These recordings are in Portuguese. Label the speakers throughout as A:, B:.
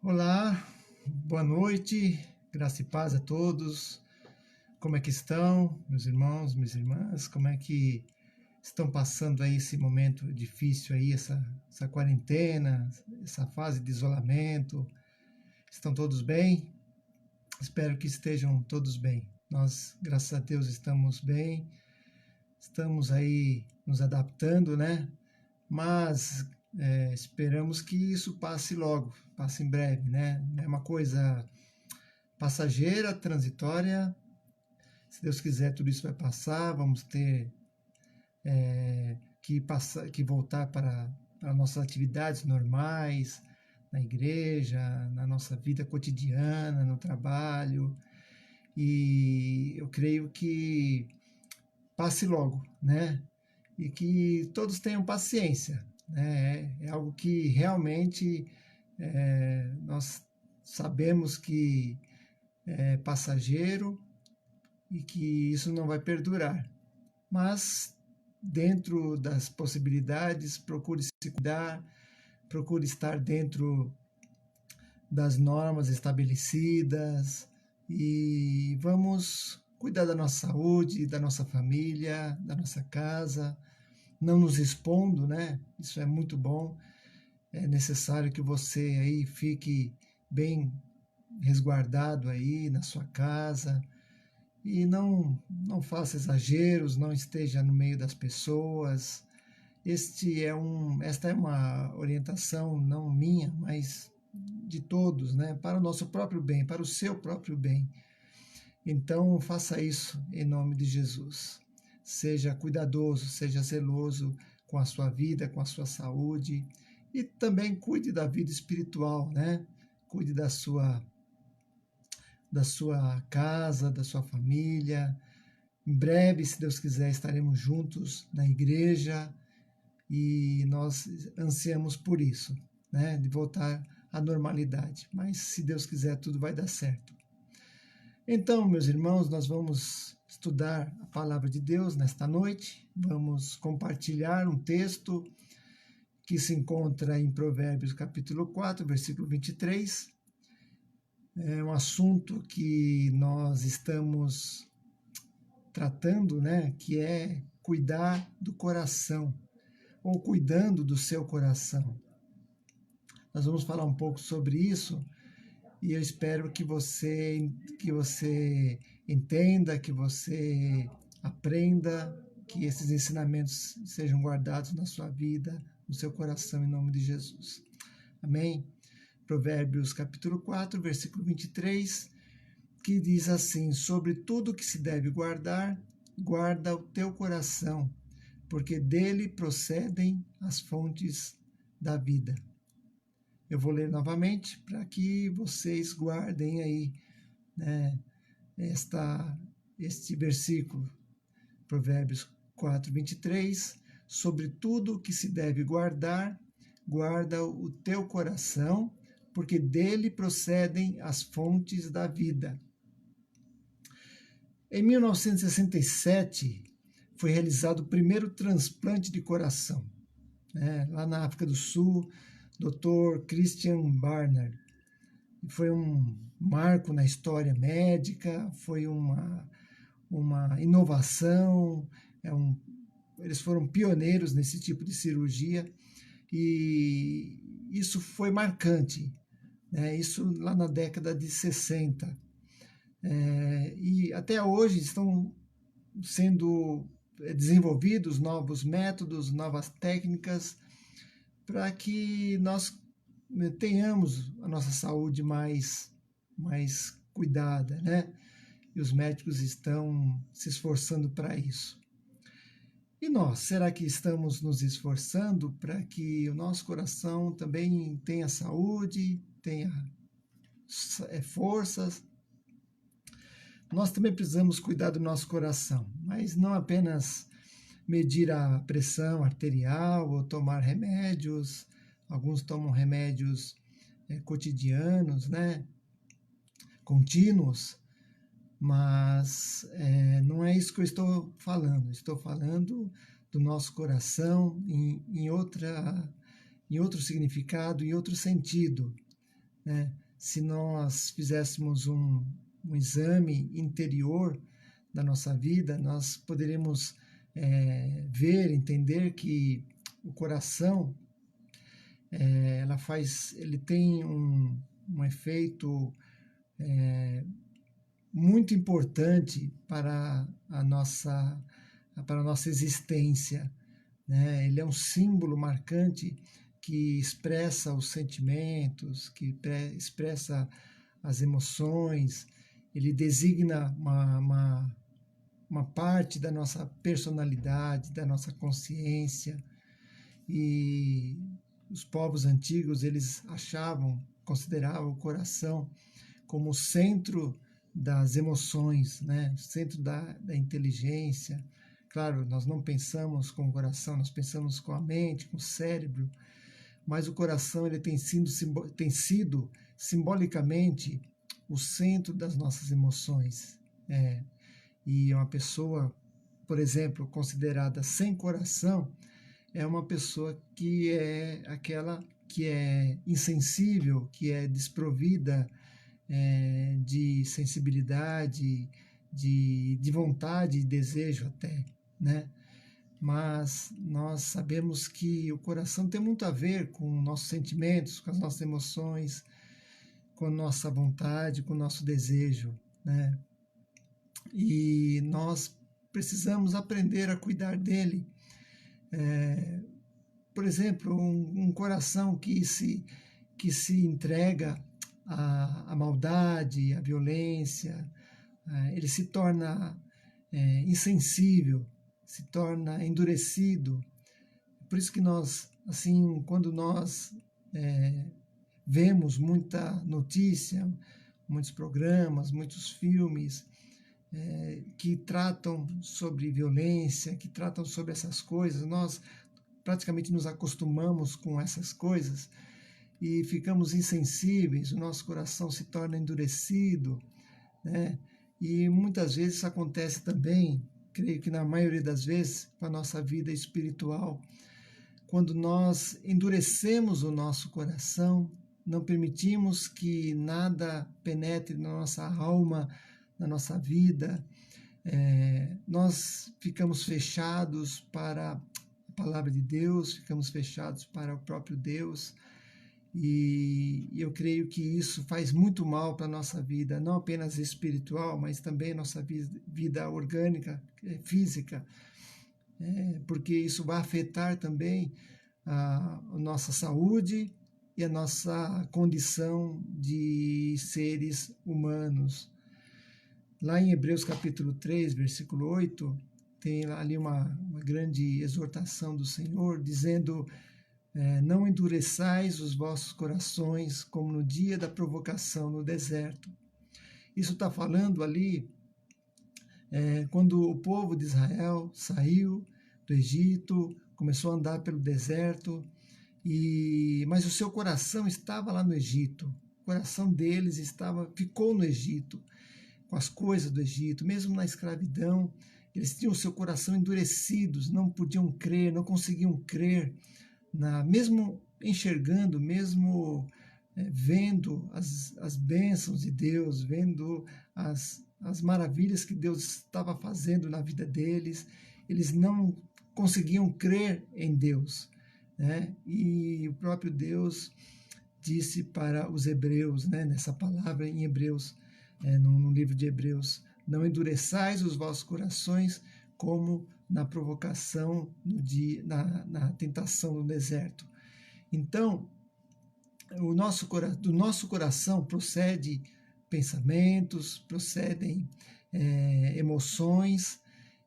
A: Olá, boa noite, graça e paz a todos. Como é que estão, meus irmãos, minhas irmãs? Como é que estão passando aí esse momento difícil aí, essa quarentena, essa fase de isolamento? Estão todos bem? Espero que estejam todos bem. Nós, graças a Deus, estamos bem. Estamos aí nos adaptando, né? Mas esperamos que isso passe logo, passe em breve, né? É uma coisa passageira, transitória. Se Deus quiser, tudo isso vai passar. Vamos ter que voltar para nossas atividades normais, na igreja, na nossa vida cotidiana, no trabalho. E eu creio que passe logo, né? E que todos tenham paciência, né? É algo que realmente nós sabemos que é passageiro e que isso não vai perdurar. Mas, dentro das possibilidades, procure se cuidar, procure estar dentro das normas estabelecidas e vamos cuidar da nossa saúde, da nossa família, da nossa casa, não nos expondo, né? Isso é muito bom. É necessário que você aí fique bem resguardado aí na sua casa, e não faça exageros, não esteja no meio das pessoas. Esta é uma orientação não minha, mas de todos, né? Para o nosso próprio bem, para o seu próprio bem. Então faça isso em nome de Jesus. Seja cuidadoso, seja zeloso com a sua vida, com a sua saúde e também cuide da vida espiritual, né? Cuide da sua casa, da sua família. Em breve, se Deus quiser, estaremos juntos na igreja e nós ansiamos por isso, né? De voltar à normalidade. Mas se Deus quiser, tudo vai dar certo. Então, meus irmãos, nós vamos estudar a palavra de Deus nesta noite. Vamos compartilhar um texto que se encontra em Provérbios capítulo 4, versículo 23. É um assunto que nós estamos tratando, né, que é cuidar do coração, ou cuidando do seu coração. Nós vamos falar um pouco sobre isso e eu espero que você entenda, que você aprenda, que esses ensinamentos sejam guardados na sua vida, no seu coração, em nome de Jesus. Amém? Provérbios capítulo 4, versículo 23, que diz assim: sobre tudo que se deve guardar, guarda o teu coração, porque dele procedem as fontes da vida. Eu vou ler novamente para que vocês guardem aí, né, este versículo, Provérbios 4, 23, sobre tudo que se deve guardar, guarda o teu coração, porque dele procedem as fontes da vida. Em 1967, foi realizado o primeiro transplante de coração, né, lá na África do Sul, Dr. Christian Barnard. Foi um marco na história médica, foi uma inovação, eles foram pioneiros nesse tipo de cirurgia e isso foi marcante, né, isso lá na década de 60. E até hoje estão sendo desenvolvidos novos métodos, novas técnicas para que nós tenhamos a nossa saúde mais cuidada, né? E os médicos estão se esforçando para isso. E nós, será que estamos nos esforçando para que o nosso coração também tenha saúde, tenha forças? Nós também precisamos cuidar do nosso coração, mas não apenas medir a pressão arterial ou tomar remédios. Alguns tomam remédios cotidianos, né, contínuos, mas não é isso que eu estou falando. Estou falando do nosso coração em outro significado, em outro sentido, né? Se nós fizéssemos um exame interior da nossa vida, nós poderíamos ver, entender que o coração, ele tem um efeito muito importante para a nossa existência, né? Ele é um símbolo marcante que expressa os sentimentos, que expressa as emoções, ele designa uma parte da nossa personalidade, da nossa consciência. E os povos antigos, eles consideravam o coração como o centro das emoções, né? O centro da inteligência. Claro, nós não pensamos com o coração, nós pensamos com a mente, com o cérebro, mas o coração ele tem sido simbolicamente o centro das nossas emoções. E uma pessoa, por exemplo, considerada sem coração, é uma pessoa que é aquela que é insensível, que é desprovida de sensibilidade, de vontade e desejo até, né? Mas nós sabemos que o coração tem muito a ver com nossos sentimentos, com as nossas emoções, com a nossa vontade, com o nosso desejo, né? E nós precisamos aprender a cuidar dele. Por exemplo, um coração que se entrega à maldade, à violência, ele se torna insensível, se torna endurecido. Por isso que nós, assim, quando nós vemos muita notícia, muitos programas, muitos filmes que tratam sobre violência, que tratam sobre essas coisas, nós praticamente nos acostumamos com essas coisas e ficamos insensíveis, o nosso coração se torna endurecido, né? E muitas vezes isso acontece também, creio que na maioria das vezes, com a nossa vida espiritual, quando nós endurecemos o nosso coração, não permitimos que nada penetre na nossa alma, na nossa vida, nós ficamos fechados para a palavra de Deus, ficamos fechados para o próprio Deus, e eu creio que isso faz muito mal para a nossa vida, não apenas espiritual, mas também nossa vida orgânica, física, porque isso vai afetar também a nossa saúde e a nossa condição de seres humanos. Lá em Hebreus capítulo 3, versículo 8, tem ali uma grande exortação do Senhor, dizendo: não endureçais os vossos corações como no dia da provocação no deserto. Isso está falando ali quando o povo de Israel saiu do Egito, começou a andar pelo deserto, mas o seu coração estava lá no Egito. O coração deles ficou no Egito, com as coisas do Egito, mesmo na escravidão. Eles tinham o seu coração endurecidos, não podiam crer, não conseguiam crer, mesmo enxergando, mesmo vendo as bênçãos de Deus, vendo as maravilhas que Deus estava fazendo na vida deles, eles não conseguiam crer em Deus, né? E o próprio Deus disse para os hebreus, né, nessa palavra em Hebreus, no livro de Hebreus: não endureçais os vossos corações como na provocação, na tentação no deserto. Então, do nosso coração procede pensamentos, procedem emoções,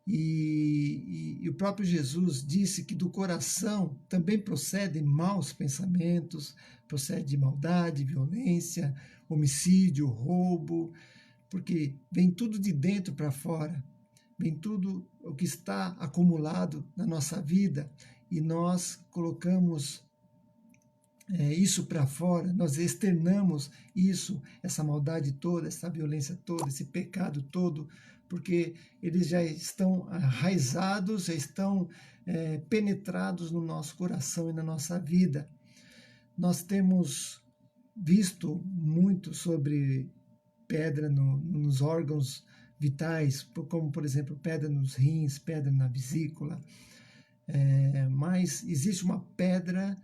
A: e o próprio Jesus disse que do coração também procedem maus pensamentos, procede maldade, violência, homicídio, roubo, porque vem tudo de dentro para fora, vem tudo o que está acumulado na nossa vida, e nós colocamos isso para fora, nós externamos isso, essa maldade toda, essa violência toda, esse pecado todo, porque eles já estão arraizados, já estão penetrados no nosso coração e na nossa vida. Nós temos visto muito sobre pedra nos órgãos vitais, como, por exemplo, pedra nos rins, pedra na vesícula, mas existe uma pedra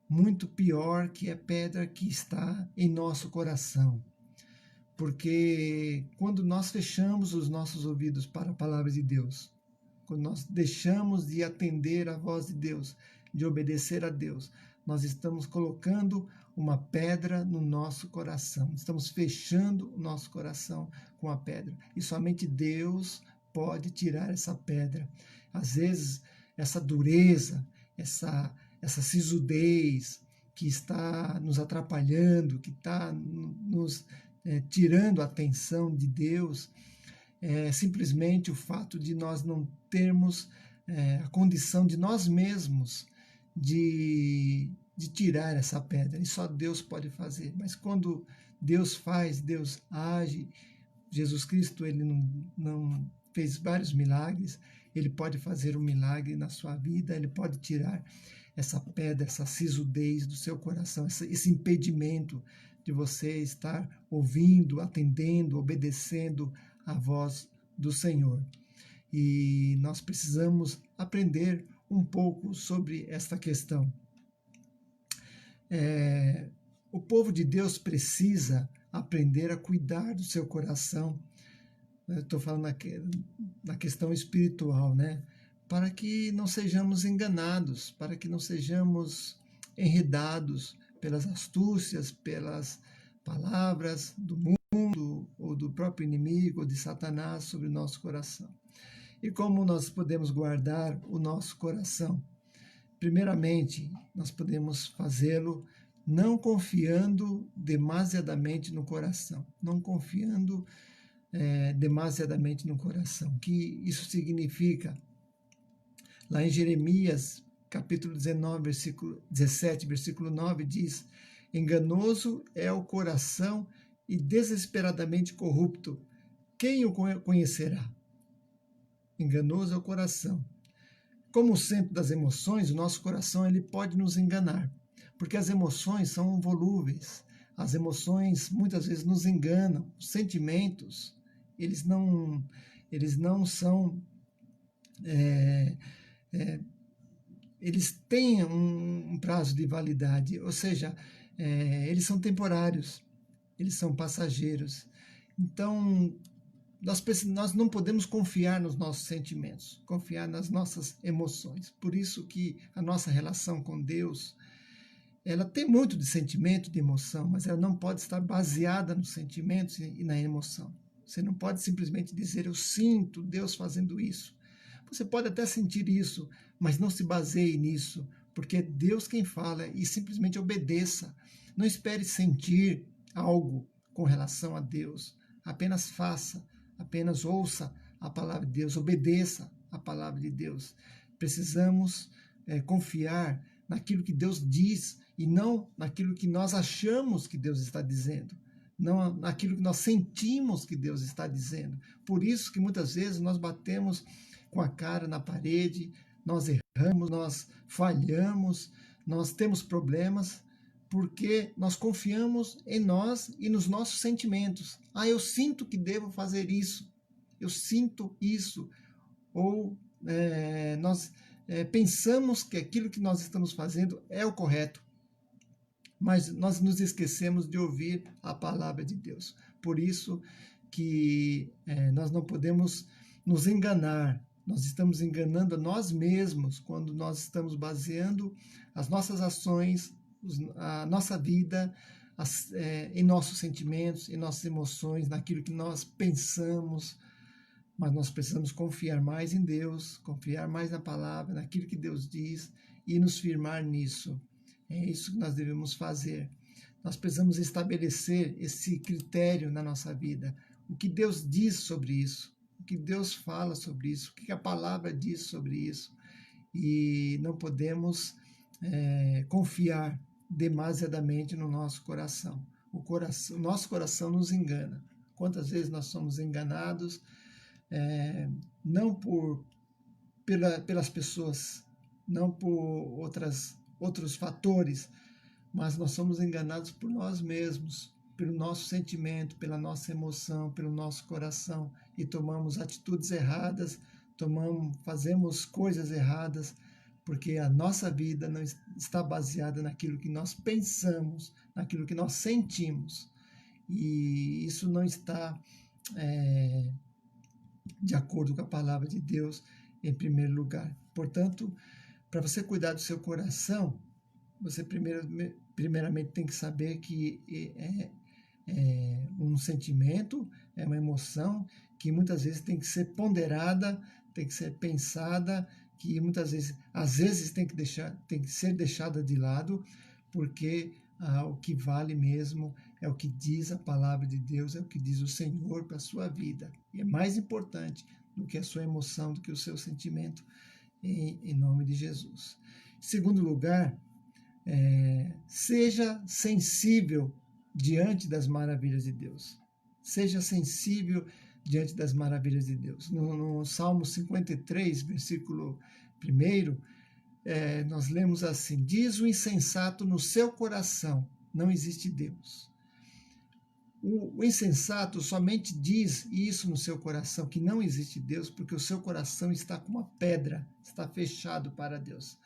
A: muito pior, que é a pedra que está em nosso coração. Porque quando nós fechamos os nossos ouvidos para a palavra de Deus, quando nós deixamos de atender à voz de Deus, de obedecer a Deus, nós estamos colocando uma pedra no nosso coração. Estamos fechando o nosso coração com a pedra. E somente Deus pode tirar essa pedra. Às vezes, essa dureza, essa sisudez que está nos atrapalhando, que está nos tirando a atenção de Deus, simplesmente o fato de nós não termos a condição de nós mesmos de tirar essa pedra. E só Deus pode fazer. Mas quando Deus faz, Deus age. Jesus Cristo, ele não fez vários milagres. Ele pode fazer um milagre na sua vida. Ele pode tirar essa pedra, essa sisudez do seu coração, esse impedimento de você estar ouvindo, atendendo, obedecendo a voz do Senhor. E nós precisamos aprender um pouco sobre esta questão. O povo de Deus precisa aprender a cuidar do seu coração. Eu estou falando na questão espiritual, né? Para que não sejamos enganados, para que não sejamos enredados pelas astúcias, pelas palavras do mundo, ou do próprio inimigo, ou de Satanás sobre o nosso coração. E como nós podemos guardar o nosso coração? Primeiramente, nós podemos fazê-lo não confiando demasiadamente no coração, não confiando demasiadamente no coração. Que isso significa? Lá em Jeremias, capítulo 19, versículo 17, versículo 9, diz: enganoso é o coração e desesperadamente corrupto. Quem o conhecerá? Enganoso é o coração. Como o centro das emoções, o nosso coração ele pode nos enganar, porque as emoções são volúveis. As emoções muitas vezes nos enganam. Os sentimentos, eles não são... eles têm um prazo de validade, ou seja, eles são temporários, eles são passageiros. Então, nós não podemos confiar nos nossos sentimentos, confiar nas nossas emoções. Por isso que a nossa relação com Deus, ela tem muito de sentimento, de emoção, mas ela não pode estar baseada nos sentimentos e na emoção. Você não pode simplesmente dizer, eu sinto Deus fazendo isso. Você pode até sentir isso, mas não se baseie nisso, porque é Deus quem fala, e simplesmente obedeça. Não espere sentir algo com relação a Deus. Apenas faça, apenas ouça a palavra de Deus, obedeça a palavra de Deus. Precisamos confiar naquilo que Deus diz e não naquilo que nós achamos que Deus está dizendo, não naquilo que nós sentimos que Deus está dizendo. Por isso que muitas vezes nós batemos com a cara na parede, nós erramos, nós falhamos, nós temos problemas, porque nós confiamos em nós e nos nossos sentimentos. Eu sinto que devo fazer isso, eu sinto isso, ou nós pensamos que aquilo que nós estamos fazendo é o correto, mas nós nos esquecemos de ouvir a palavra de Deus. Por isso que nós não podemos nos enganar. Nós estamos enganando a nós mesmos quando nós estamos baseando as nossas ações, a nossa vida em nossos sentimentos, em nossas emoções, naquilo que nós pensamos. Mas nós precisamos confiar mais em Deus, confiar mais na palavra, naquilo que Deus diz e nos firmar nisso. É isso que nós devemos fazer. Nós precisamos estabelecer esse critério na nossa vida. O que Deus diz sobre isso? O que Deus fala sobre isso? O que a palavra diz sobre isso? E não podemos confiar demasiadamente no nosso coração. O nosso coração nos engana. Quantas vezes nós somos enganados, não pelas pessoas, não por outros fatores, mas nós somos enganados por nós mesmos, pelo nosso sentimento, pela nossa emoção, pelo nosso coração, e tomamos atitudes erradas, fazemos coisas erradas, porque a nossa vida não está baseada naquilo que nós pensamos, naquilo que nós sentimos, e isso não está de acordo com a palavra de Deus em primeiro lugar. Portanto, para você cuidar do seu coração, você primeiramente tem que saber que é um sentimento, é uma emoção que muitas vezes tem que ser ponderada, tem que ser pensada, que muitas vezes, às vezes tem que ser deixada de lado, porque o que vale mesmo é o que diz a palavra de Deus, é o que diz o Senhor para a sua vida. E é mais importante do que a sua emoção, do que o seu sentimento, em nome de Jesus. Em segundo lugar, seja sensível diante das maravilhas de Deus. Seja sensível diante das maravilhas de Deus. No Salmo 53, versículo 1, nós lemos assim: diz o insensato no seu coração, não existe Deus. O insensato somente diz isso no seu coração, que não existe Deus, porque o seu coração está como uma pedra, está fechado para Deus.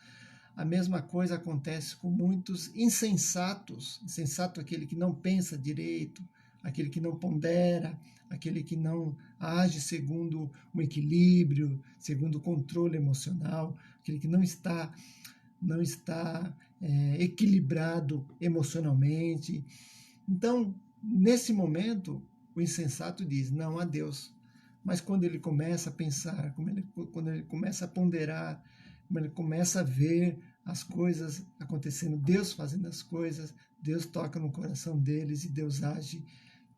A: A mesma coisa acontece com muitos insensatos. Insensato é aquele que não pensa direito, aquele que não pondera, aquele que não age segundo um equilíbrio, segundo o controle emocional, aquele que não está equilibrado emocionalmente. Então, nesse momento, o insensato diz não a Deus. Mas quando ele começa a pensar, quando ele começa a ponderar, quando ele começa a ver as coisas acontecendo, Deus fazendo as coisas, Deus toca no coração deles e Deus age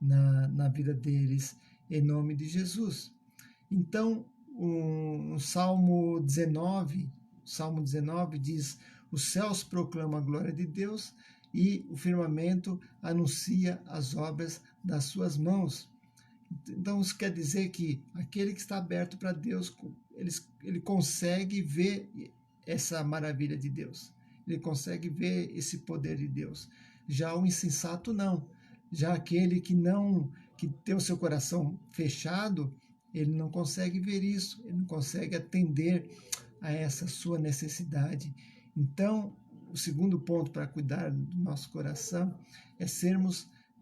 A: na vida deles, em nome de Jesus. Então, o Salmo 19 diz: os céus proclamam a glória de Deus e o firmamento anuncia as obras das suas mãos. Então, isso quer dizer que aquele que está aberto para Deus, ele consegue ver essa maravilha de Deus, ele consegue ver esse poder de Deus. Já o insensato não. Já aquele que tem o seu coração fechado, ele não consegue ver isso, ele não consegue atender a essa sua necessidade. Então, o segundo ponto para cuidar do nosso coração é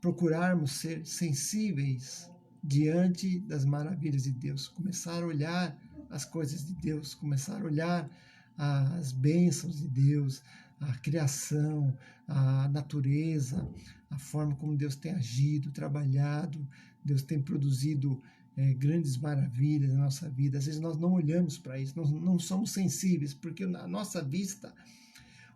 A: procurarmos ser sensíveis diante das maravilhas de Deus, começar a olhar as coisas de Deus, começar a olhar as bênçãos de Deus, a criação, a natureza, a forma como Deus tem agido, trabalhado, Deus tem produzido grandes maravilhas na nossa vida. Às vezes nós não olhamos para isso, nós não somos sensíveis, porque a nossa vista,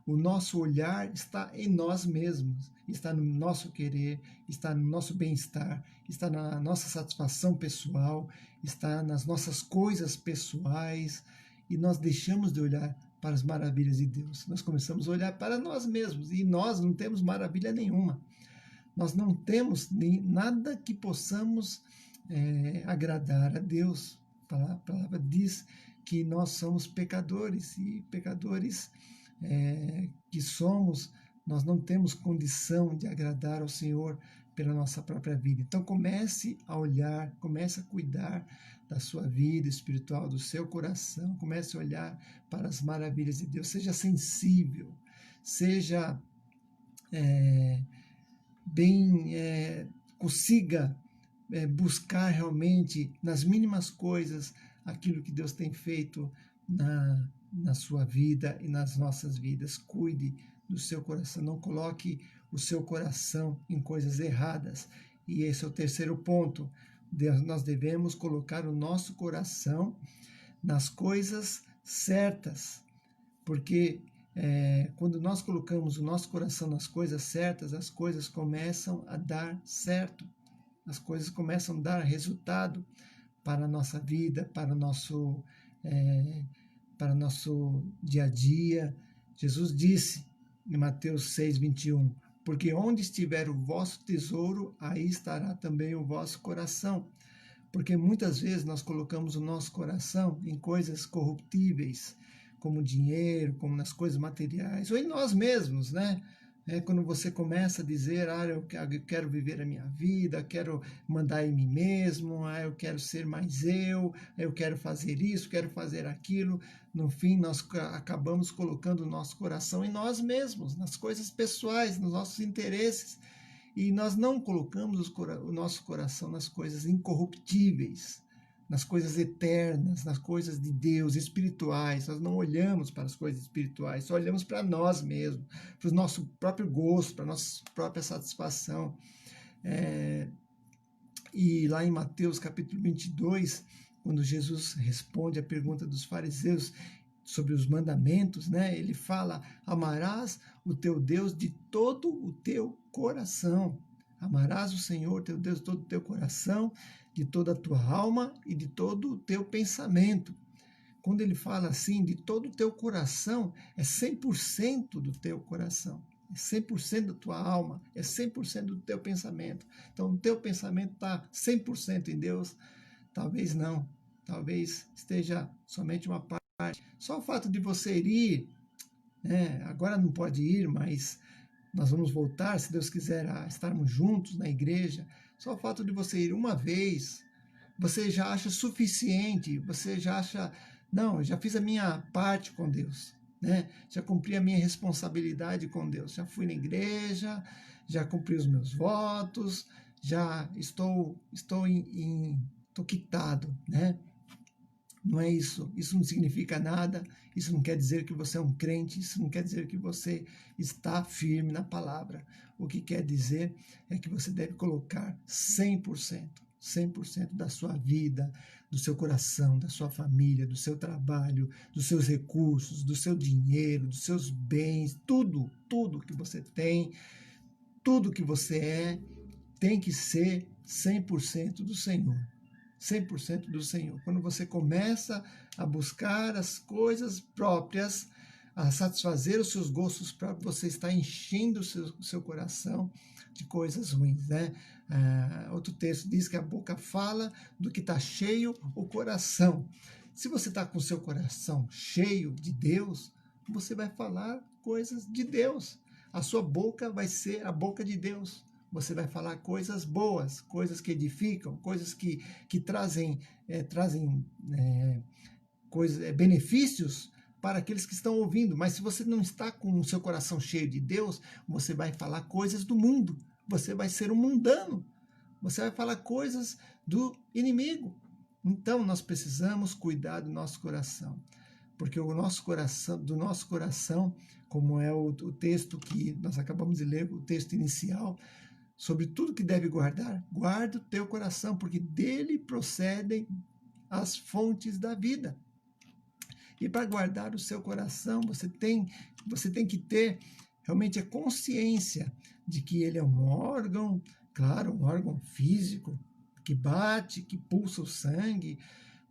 A: o nosso olhar está em nós mesmos, está no nosso querer, está no nosso bem-estar, está na nossa satisfação pessoal, está nas nossas coisas pessoais, e nós deixamos de olhar para as maravilhas de Deus. Nós começamos a olhar para nós mesmos, e nós não temos maravilha nenhuma. Nós não temos nada que possamos agradar a Deus. A palavra diz que nós somos pecadores, e pecadores que somos, nós não temos condição de agradar ao Senhor pela nossa própria vida. Então comece a olhar, comece a cuidar da sua vida espiritual, do seu coração, comece a olhar para as maravilhas de Deus, seja sensível, seja consiga buscar realmente nas mínimas coisas aquilo que Deus tem feito na sua vida e nas nossas vidas. Cuide do seu coração, não coloque o seu coração em coisas erradas. E esse é o terceiro ponto. Nós devemos colocar o nosso coração nas coisas certas, porque quando nós colocamos o nosso coração nas coisas certas, as coisas começam a dar certo, as coisas começam a dar resultado para a nossa vida, para o nosso dia a dia. Jesus disse em Mateus 6:21, porque onde estiver o vosso tesouro, aí estará também o vosso coração. Porque muitas vezes nós colocamos o nosso coração em coisas corruptíveis, como dinheiro, como nas coisas materiais, ou em nós mesmos, né? Quando você começa a dizer, eu quero viver a minha vida, quero mandar em mim mesmo, eu quero ser mais eu quero fazer isso, quero fazer aquilo. No fim, nós acabamos colocando o nosso coração em nós mesmos, nas coisas pessoais, nos nossos interesses. E nós não colocamos o nosso coração nas coisas incorruptíveis, nas coisas eternas, nas coisas de Deus, espirituais. Nós não olhamos para as coisas espirituais, só olhamos para nós mesmos, para o nosso próprio gosto, para a nossa própria satisfação. E lá em Mateus capítulo 22, quando Jesus responde à pergunta dos fariseus sobre os mandamentos, ele fala: amarás o teu Deus de todo o teu coração. Amarás o Senhor teu Deus de todo o teu coração, de toda a tua alma e de todo o teu pensamento. Quando ele fala assim, de todo o teu coração, é 100% do teu coração, é 100% da tua alma, é 100% do teu pensamento. Então, o teu pensamento está 100% em Deus? Talvez não, talvez esteja somente uma parte. Só o fato de você ir, agora não pode ir, mas nós vamos voltar, se Deus quiser, a estarmos juntos na igreja. Só o fato de você ir uma vez, você já acha suficiente, você já acha, não, eu já fiz a minha parte com Deus, já cumpri a minha responsabilidade com Deus, já fui na igreja, já cumpri os meus votos, já estou quitado, Não é isso. Isso não significa nada. Isso não quer dizer que você é um crente. Isso não quer dizer que você está firme na palavra. O que quer dizer é que você deve colocar 100% da sua vida, do seu coração, da sua família, do seu trabalho, dos seus recursos, do seu dinheiro, dos seus bens, tudo que você tem, tudo que você é, tem que ser 100% do Senhor. 100% do Senhor. Quando você começa a buscar as coisas próprias, a satisfazer os seus gostos próprios, você está enchendo o seu coração de coisas ruins, outro texto diz que a boca fala do que está cheio o coração. Se você está com o seu coração cheio de Deus, você vai falar coisas de Deus. A sua boca vai ser a boca de Deus. Você vai falar coisas boas, coisas que edificam, coisas que trazem benefícios para aqueles que estão ouvindo. Mas se você não está com o seu coração cheio de Deus, você vai falar coisas do mundo. Você vai ser um mundano. Você vai falar coisas do inimigo. Então nós precisamos cuidar do nosso coração. Porque do nosso coração, como é o texto que nós acabamos de ler, o texto inicial, sobre tudo que deve guarda o teu coração, porque dele procedem as fontes da vida. E para guardar o seu coração, você tem que ter realmente a consciência de que ele é um órgão, claro, um órgão físico, que bate, que pulsa o sangue,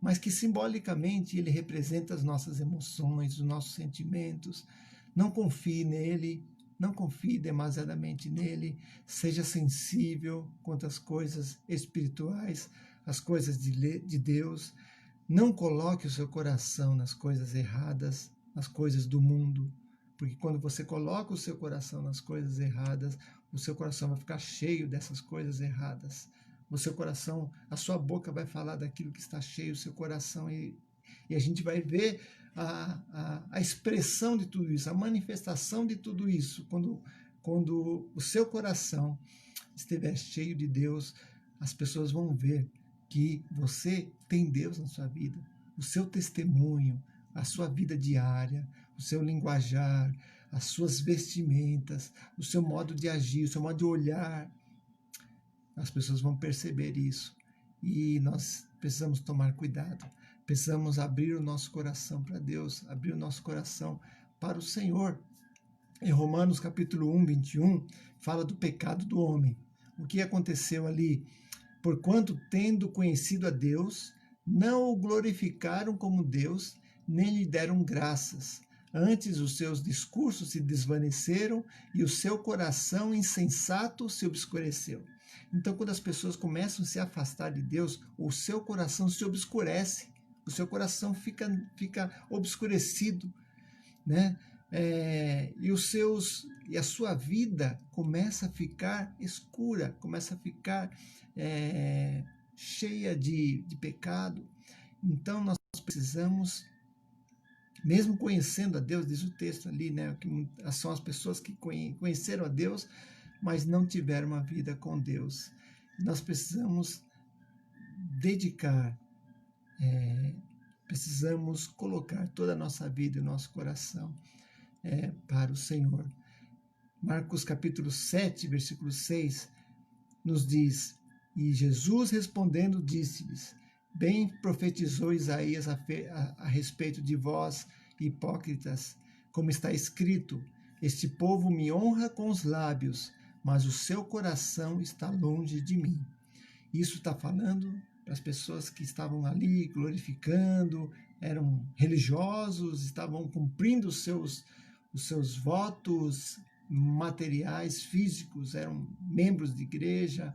A: mas que simbolicamente ele representa as nossas emoções, os nossos sentimentos. Não confie nele, não confie demasiadamente nele, seja sensível quanto às coisas espirituais, às coisas de Deus. Não coloque o seu coração nas coisas erradas, nas coisas do mundo, porque quando você coloca o seu coração nas coisas erradas, o seu coração vai ficar cheio dessas coisas erradas. O seu coração, a sua boca vai falar daquilo que está cheio, o seu coração, e a gente vai ver a expressão de tudo isso, a manifestação de tudo isso, quando o seu coração estiver cheio de Deus, as pessoas vão ver que você tem Deus na sua vida, o seu testemunho, a sua vida diária, o seu linguajar, as suas vestimentas, o seu modo de agir, o seu modo de olhar, as pessoas vão perceber isso. E nós precisamos tomar cuidado. Precisamos abrir o nosso coração para Deus, abrir o nosso coração para o Senhor. Em Romanos capítulo 1, 21, fala do pecado do homem. O que aconteceu ali? Porquanto, tendo conhecido a Deus, não o glorificaram como Deus, nem lhe deram graças. Antes os seus discursos se desvaneceram e o seu coração insensato se obscureceu. Então, quando as pessoas começam a se afastar de Deus, o seu coração se obscurece. O seu coração fica obscurecido, e a sua vida começa a ficar escura, começa a ficar cheia de pecado. Então nós precisamos, mesmo conhecendo a Deus, diz o texto ali, né, que são as pessoas que conheceram a Deus, mas não tiveram uma vida com Deus. Nós precisamos dedicar, precisamos colocar toda a nossa vida e o nosso coração para o Senhor. Marcos capítulo 7, versículo 6, nos diz: e Jesus respondendo disse-lhes: bem profetizou Isaías a respeito de vós, hipócritas, como está escrito: este povo me honra com os lábios, mas o seu coração está longe de mim. Isso está falando para as pessoas que estavam ali glorificando, eram religiosos, estavam cumprindo os seus votos materiais, físicos, eram membros de igreja,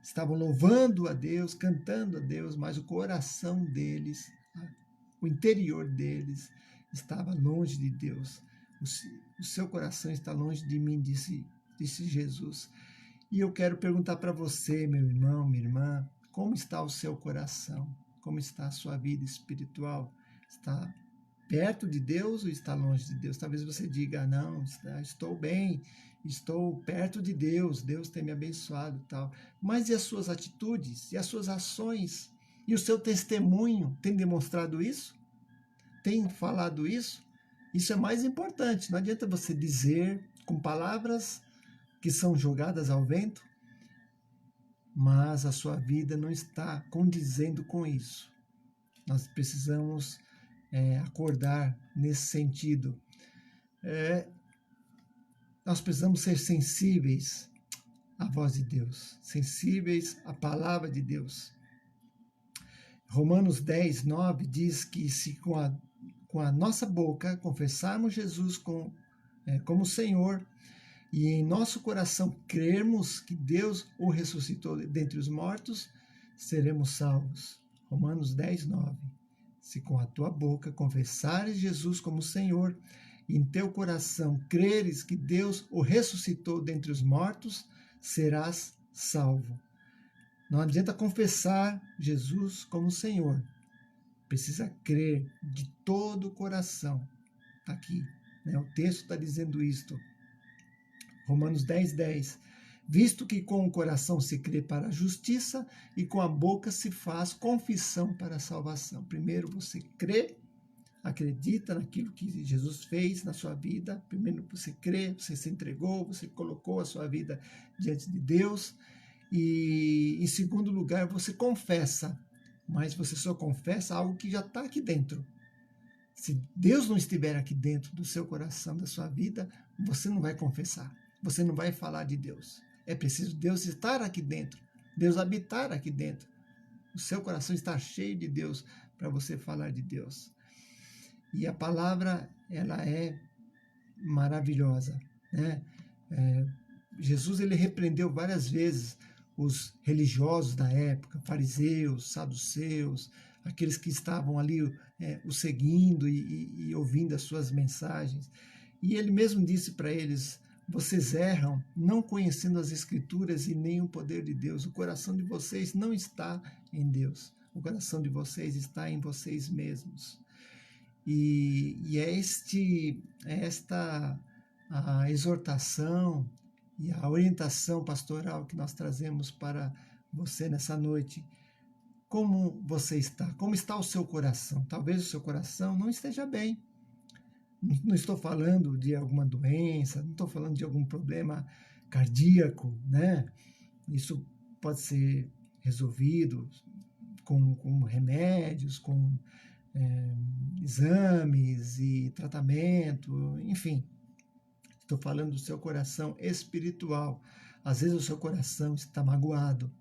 A: estavam louvando a Deus, cantando a Deus, mas o coração deles, o interior deles, estava longe de Deus. O seu coração está longe de mim, disse Jesus. E eu quero perguntar para você, meu irmão, minha irmã, como está o seu coração? Como está a sua vida espiritual? Está perto de Deus ou está longe de Deus? Talvez você diga: não, estou bem, estou perto de Deus, Deus tem me abençoado e tal. Mas e as suas atitudes, e as suas ações, e o seu testemunho tem demonstrado isso? Tem falado isso? Isso é mais importante. Não adianta você dizer com palavras que são jogadas ao vento, mas a sua vida não está condizendo com isso. Nós precisamos acordar nesse sentido. Nós precisamos ser sensíveis à voz de Deus, sensíveis à palavra de Deus. Romanos 10, 9 diz que se com a nossa boca confessarmos Jesus como Senhor, e em nosso coração crermos que Deus o ressuscitou dentre os mortos, seremos salvos. Romanos 10, 9. Se com a tua boca confessares Jesus como Senhor, e em teu coração creres que Deus o ressuscitou dentre os mortos, serás salvo. Não adianta confessar Jesus como Senhor. Precisa crer de todo o coração. Está aqui, né? O texto está dizendo isto. Romanos 10, 10. Visto que com o coração se crê para a justiça e com a boca se faz confissão para a salvação. Primeiro você crê, acredita naquilo que Jesus fez na sua vida. Primeiro você crê, você se entregou, você colocou a sua vida diante de Deus. E em segundo lugar você confessa, mas você só confessa algo que já está aqui dentro. Se Deus não estiver aqui dentro do seu coração, da sua vida, você não vai confessar. Você não vai falar de Deus. É preciso Deus estar aqui dentro, Deus habitar aqui dentro. O seu coração está cheio de Deus para você falar de Deus. E a palavra, ela é maravilhosa, né? Jesus, ele repreendeu várias vezes os religiosos da época, fariseus, saduceus, aqueles que estavam ali o seguindo e ouvindo as suas mensagens. E ele mesmo disse para eles: vocês erram não conhecendo as Escrituras e nem o poder de Deus. O coração de vocês não está em Deus. O coração de vocês está em vocês mesmos. E é esta a exortação e a orientação pastoral que nós trazemos para você nessa noite. Como você está? Como está o seu coração? Talvez o seu coração não esteja bem. Não estou falando de alguma doença, não estou falando de algum problema cardíaco, né? Isso pode ser resolvido com remédios, com exames e tratamento, enfim. Estou falando do seu coração espiritual. Às vezes o seu coração está magoado.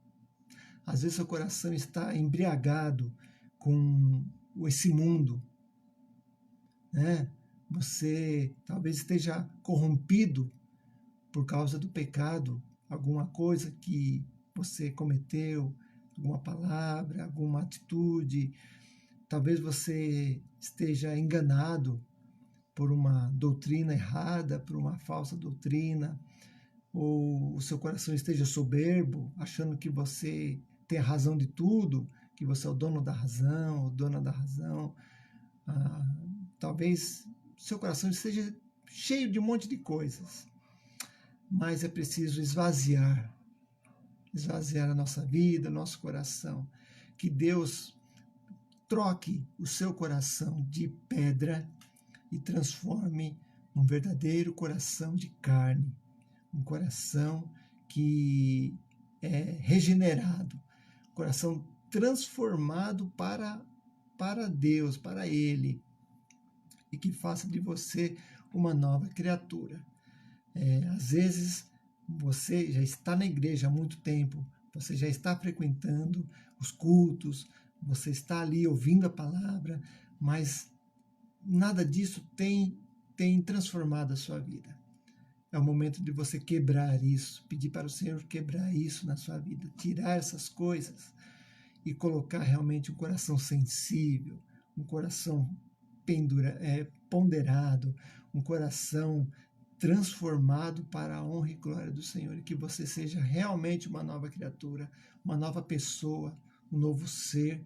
A: Às vezes o seu coração está embriagado com esse mundo, né? Você talvez esteja corrompido por causa do pecado, alguma coisa que você cometeu, alguma palavra, alguma atitude. Talvez você esteja enganado por uma doutrina errada, por uma falsa doutrina, ou o seu coração esteja soberbo, achando que você tem a razão de tudo, que você é o dono da razão, o dona da razão. Talvez seu coração esteja cheio de um monte de coisas, mas é preciso esvaziar a nossa vida, nosso coração. Que Deus troque o seu coração de pedra e transforme um verdadeiro coração de carne, um coração que é regenerado, um coração transformado para Deus, para Ele, e que faça de você uma nova criatura. Às vezes você já está na igreja há muito tempo, você já está frequentando os cultos, você está ali ouvindo a palavra, mas nada disso tem transformado a sua vida. É o momento de você quebrar isso, pedir para o Senhor quebrar isso na sua vida, tirar essas coisas e colocar realmente um coração sensível, um coração ponderado, um coração transformado para a honra e glória do Senhor, e que você seja realmente uma nova criatura, uma nova pessoa, um novo ser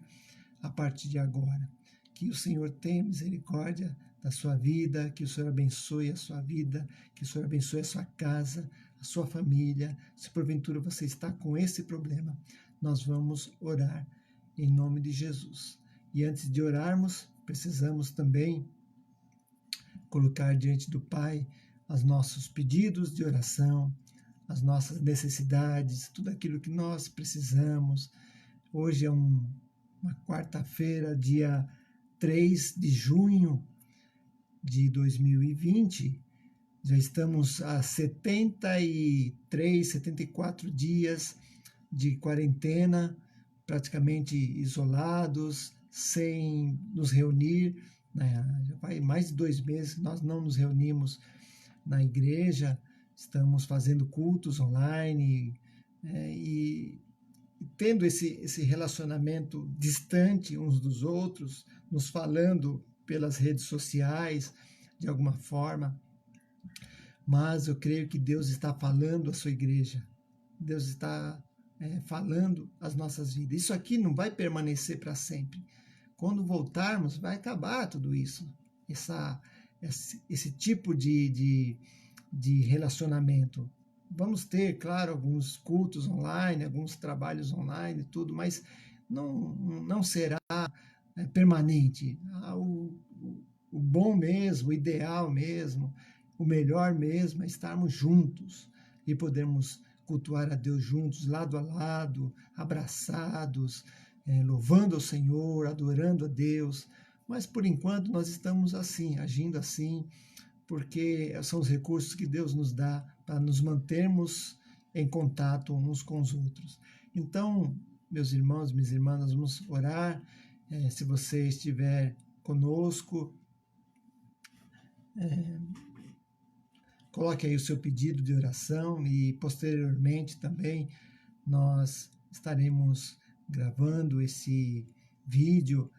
A: a partir de agora. Que o Senhor tenha misericórdia da sua vida, que o Senhor abençoe a sua vida, que o Senhor abençoe a sua casa, a sua família. Se porventura você está com esse problema, nós vamos orar em nome de Jesus. E antes de orarmos, precisamos também colocar diante do Pai os nossos pedidos de oração, as nossas necessidades, tudo aquilo que nós precisamos. Hoje é uma quarta-feira, dia 3 de junho de 2020. Já estamos a 73, 74 dias de quarentena, praticamente isolados, sem nos reunir. Já vai mais de 2 meses que nós não nos reunimos na igreja, estamos fazendo cultos online e tendo esse relacionamento distante uns dos outros, nos falando pelas redes sociais, de alguma forma. Mas eu creio que Deus está falando à sua igreja, Deus está falando às nossas vidas. Isso aqui não vai permanecer para sempre. Quando voltarmos, vai acabar tudo isso, esse tipo de relacionamento. Vamos ter, claro, alguns cultos online, alguns trabalhos online, tudo, mas não será permanente. O bom mesmo, o ideal mesmo, o melhor mesmo é estarmos juntos e podermos cultuar a Deus juntos, lado a lado, abraçados, louvando ao Senhor, adorando a Deus. Mas por enquanto nós estamos assim, agindo assim, porque são os recursos que Deus nos dá para nos mantermos em contato uns com os outros. Então, meus irmãos, minhas irmãs, nós vamos orar. Se você estiver conosco, coloque aí o seu pedido de oração e posteriormente também nós estaremos gravando esse vídeo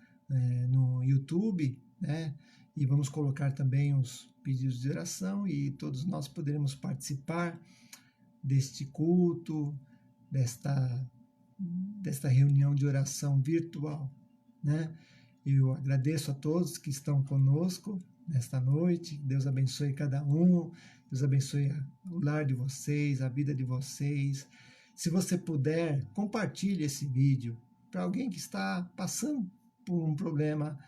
A: no YouTube, né? E vamos colocar também os pedidos de oração e todos nós poderemos participar deste culto, desta reunião de oração virtual, né? Eu agradeço a todos que estão conosco nesta noite. Deus abençoe cada um, Deus abençoe o lar de vocês, a vida de vocês. Se você puder, compartilhe esse vídeo para alguém que está passando por um problema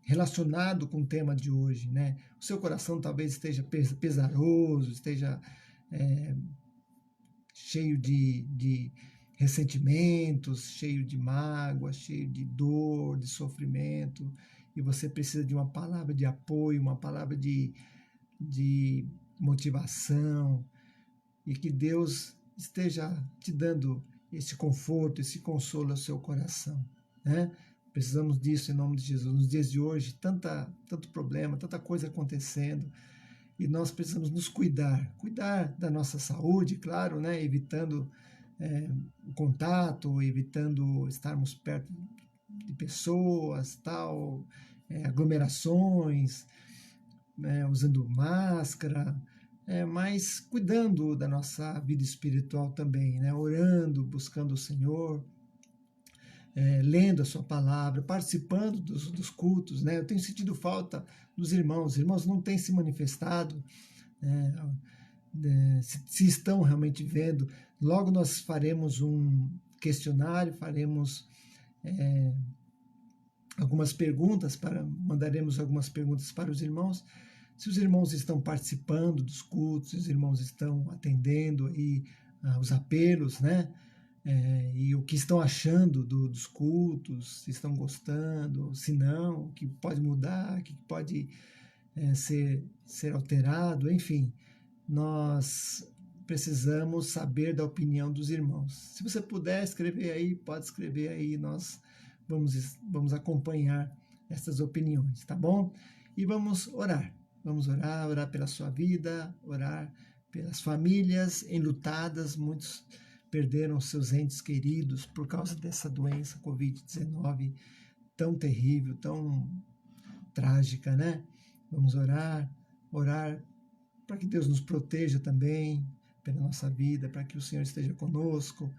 A: relacionado com o tema de hoje, né? O seu coração talvez esteja pesaroso, esteja cheio de ressentimentos, cheio de mágoa, cheio de dor, de sofrimento, e você precisa de uma palavra de apoio, uma palavra de motivação, e que Deus esteja te dando esse conforto, esse consolo ao seu coração, né? Precisamos disso em nome de Jesus. Nos dias de hoje, tanto problema, tanta coisa acontecendo, e nós precisamos nos cuidar da nossa saúde, claro, né? Evitando o contato, evitando estarmos perto de pessoas, aglomerações, usando máscara, mas cuidando da nossa vida espiritual também, né? Orando, buscando o Senhor, lendo a sua palavra, participando dos cultos, né? Eu tenho sentido falta dos irmãos. Os irmãos não têm se manifestado, se estão realmente vendo. Logo nós faremos um questionário, faremos mandaremos algumas perguntas para os irmãos, se os irmãos estão participando dos cultos, se os irmãos estão atendendo aí os apelos, né? E o que estão achando dos cultos, se estão gostando, se não, o que pode mudar, o que pode ser alterado, enfim, nós precisamos saber da opinião dos irmãos. Se você puder escrever aí, pode escrever aí, nós vamos acompanhar essas opiniões, tá bom? E vamos orar. Vamos orar pela sua vida, orar pelas famílias enlutadas. Muitos perderam seus entes queridos por causa dessa doença Covid-19 tão terrível, tão trágica, né? Vamos orar para que Deus nos proteja também pela nossa vida, para que o Senhor esteja conosco,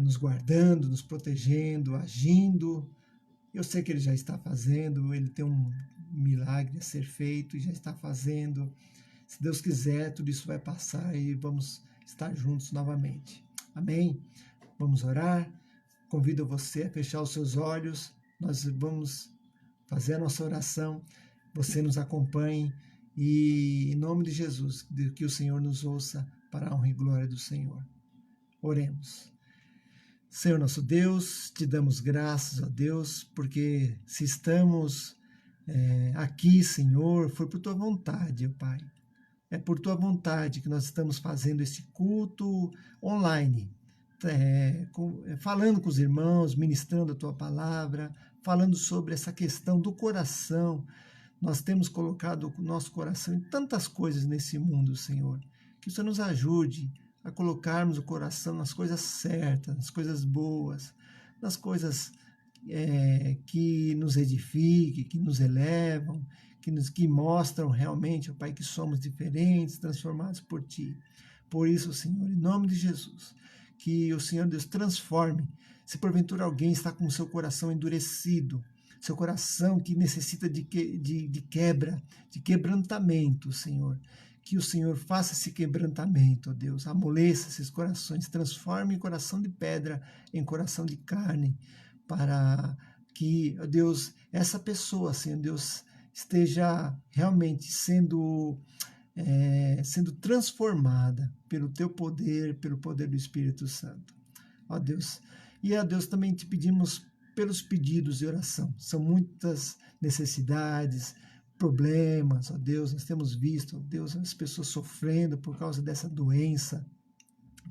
A: nos guardando, nos protegendo, agindo. Eu sei que Ele já está fazendo, Ele tem um milagre a ser feito e já está fazendo. Se Deus quiser, tudo isso vai passar e vamos estar juntos novamente. Amém? Vamos orar. Convido você a fechar os seus olhos. Nós vamos fazer a nossa oração. Você nos acompanhe e, em nome de Jesus, que o Senhor nos ouça para a honra e glória do Senhor. Oremos. Senhor nosso Deus, te damos graças, ó Deus, porque se estamos aqui, Senhor, foi por tua vontade, ó Pai. É por tua vontade que nós estamos fazendo esse culto online, falando com os irmãos, ministrando a tua palavra, falando sobre essa questão do coração. Nós temos colocado o nosso coração em tantas coisas nesse mundo, Senhor. Que o Senhor nos ajude a colocarmos o coração nas coisas certas, nas coisas boas, nas coisas que nos edifiquem, que nos elevam, que mostram realmente, ó Pai, que somos diferentes, transformados por Ti. Por isso, Senhor, em nome de Jesus, que o Senhor Deus transforme. Se porventura alguém está com o seu coração endurecido, seu coração que necessita de quebra, de quebrantamento, Senhor, que o Senhor faça esse quebrantamento, ó Deus, amoleça esses corações, transforme o coração de pedra em coração de carne, para que, ó Deus, essa pessoa, Senhor Deus, esteja realmente sendo transformada pelo Teu poder, pelo poder do Espírito Santo. Ó Deus, e a Deus também te pedimos pelos pedidos de oração. São muitas necessidades, problemas, ó Deus, nós temos visto, ó Deus, as pessoas sofrendo por causa dessa doença,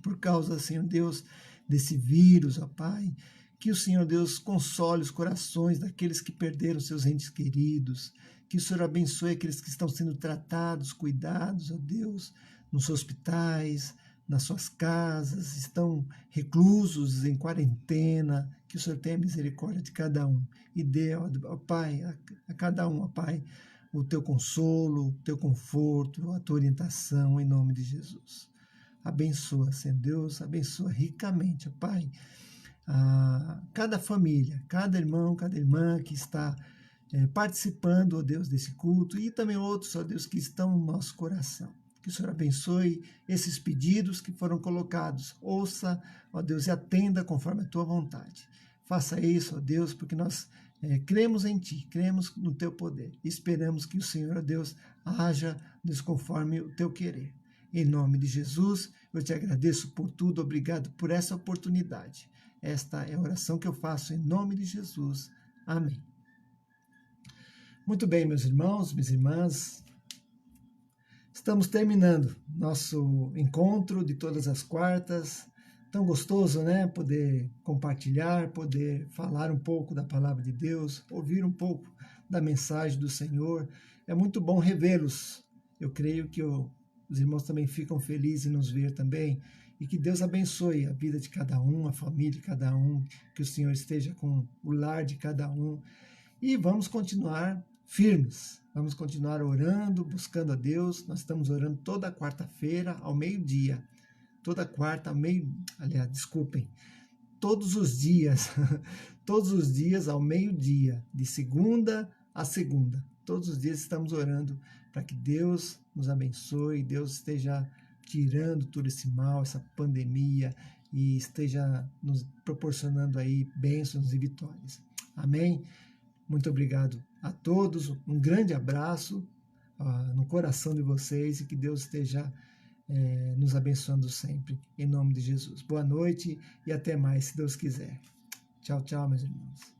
A: por causa, Senhor Deus, desse vírus, ó Pai. Que o Senhor Deus console os corações daqueles que perderam seus entes queridos. Que o Senhor abençoe aqueles que estão sendo tratados, cuidados, ó Deus, nos hospitais, nas suas casas, estão reclusos em quarentena. Que o Senhor tenha misericórdia de cada um e dê, ó Pai, a cada um, ó Pai, o Teu consolo, o Teu conforto, a Tua orientação, em nome de Jesus. Abençoa, Senhor Deus, abençoa ricamente, ó Pai, cada família, cada irmão, cada irmã que está participando, ó Deus, desse culto, e também outros, ó Deus, que estão no nosso coração. Que o Senhor abençoe esses pedidos que foram colocados. Ouça, ó Deus, e atenda conforme a Tua vontade. Faça isso, ó Deus, porque nós cremos em Ti, cremos no Teu poder. E esperamos que o Senhor, ó Deus, haja conforme o Teu querer. Em nome de Jesus, eu te agradeço por tudo, obrigado por essa oportunidade. Esta é a oração que eu faço em nome de Jesus. Amém. Muito bem, meus irmãos, minhas irmãs. Estamos terminando nosso encontro de todas as quartas. Tão gostoso, né? Poder compartilhar, poder falar um pouco da palavra de Deus, ouvir um pouco da mensagem do Senhor. É muito bom revê-los. Eu creio que os irmãos também ficam felizes em nos ver também. E que Deus abençoe a vida de cada um, a família de cada um, que o Senhor esteja com o lar de cada um. E vamos continuar firmes. Vamos continuar orando, buscando a Deus. Nós estamos orando toda quarta-feira ao meio-dia. Toda quarta, aliás, desculpem, todos os dias, todos os dias ao meio-dia, de segunda a segunda. Todos os dias estamos orando para que Deus nos abençoe, Deus esteja tirando todo esse mal, essa pandemia, e esteja nos proporcionando aí bênçãos e vitórias. Amém? Muito obrigado a todos, um grande abraço no coração de vocês e que Deus esteja nos abençoando sempre, em nome de Jesus. Boa noite e até mais, se Deus quiser. Tchau, tchau, meus irmãos.